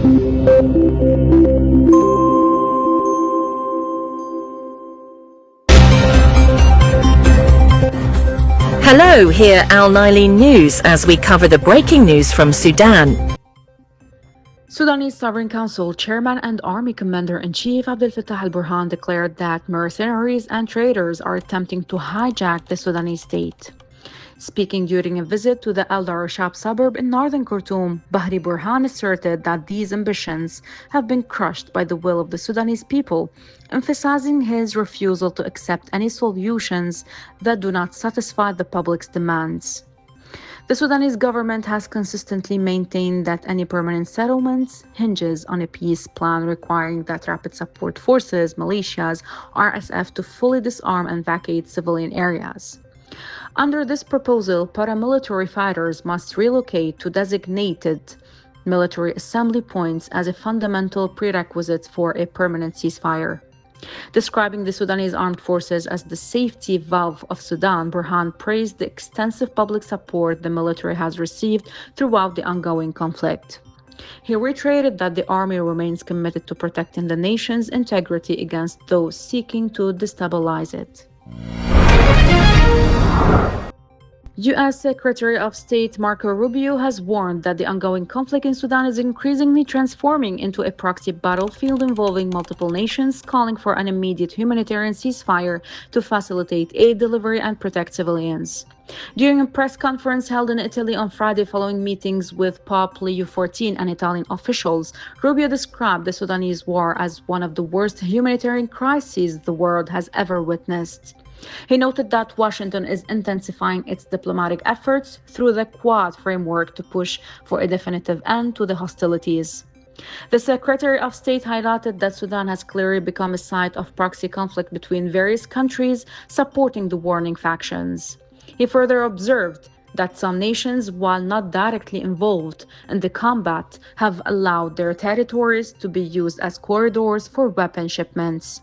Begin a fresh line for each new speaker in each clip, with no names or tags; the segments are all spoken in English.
Hello, here Al Nilein News as we cover the breaking news from Sudan.
Sudanese Sovereign Council Chairman and Army Commander-in-Chief Abdel Fattah al-Burhan declared that mercenaries and traitors are attempting to hijack the Sudanese state. Speaking during a visit to the El Darashab suburb in northern Khartoum, Bahri Burhan asserted that these ambitions have been crushed by the will of the Sudanese people, emphasizing his refusal to accept any solutions that do not satisfy the public's demands. The Sudanese government has consistently maintained that any permanent settlements hinges on a peace plan requiring that rapid support forces, militias, RSF to fully disarm and vacate civilian areas. Under this proposal, paramilitary fighters must relocate to designated military assembly points as a fundamental prerequisite for a permanent ceasefire. Describing the Sudanese armed forces as the safety valve of Sudan, Burhan praised the extensive public support the military has received throughout the ongoing conflict. He reiterated that the army remains committed to protecting the nation's integrity against those seeking to destabilize it. U.S. Secretary of State Marco Rubio has warned that the ongoing conflict in Sudan is increasingly transforming into a proxy battlefield involving multiple nations, calling for an immediate humanitarian ceasefire to facilitate aid delivery and protect civilians. During a press conference held in Italy on Friday following meetings with Pope Leo XIV and Italian officials, Rubio described the Sudanese war as one of the worst humanitarian crises the world has ever witnessed. He noted that Washington is intensifying its diplomatic efforts through the Quad framework to push for a definitive end to the hostilities. The Secretary of State highlighted that Sudan has clearly become a site of proxy conflict between various countries supporting the warring factions. He further observed that some nations, while not directly involved in the combat, have allowed their territories to be used as corridors for weapon shipments.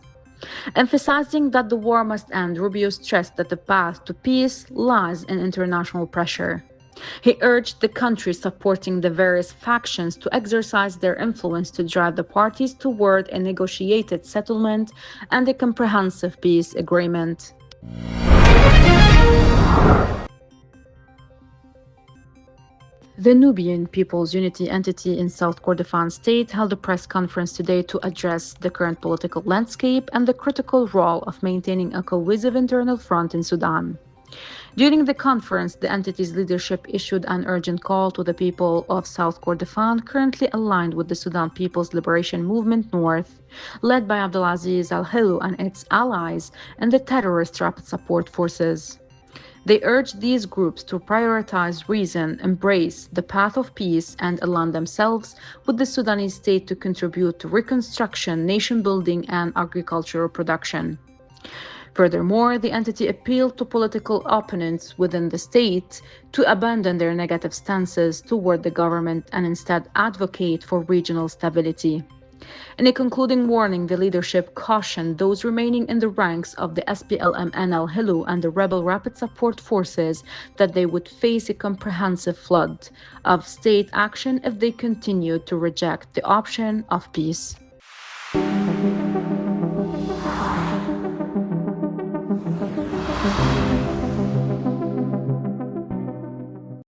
Emphasizing that the war must end, Rubio stressed that the path to peace lies in international pressure. He urged the countries supporting the various factions to exercise their influence to drive the parties toward a negotiated settlement and a comprehensive peace agreement. The Nubian People's Unity Entity in South Kordofan State held a press conference today to address the current political landscape and the critical role of maintaining a cohesive internal front in Sudan. During the conference, the entity's leadership issued an urgent call to the people of South Kordofan, currently aligned with the Sudan People's Liberation Movement North, led by Abdulaziz al-Hilu and its allies, and the terrorist rapid support forces. They urged these groups to prioritize reason, embrace the path of peace, and align themselves with the Sudanese state to contribute to reconstruction, nation building, and agricultural production. Furthermore, the entity appealed to political opponents within the state to abandon their negative stances toward the government and instead advocate for regional stability. In a concluding warning, the leadership cautioned those remaining in the ranks of the SPLM-NL-Hilu and the rebel rapid support forces that they would face a comprehensive flood of state action if they continued to reject the option of peace.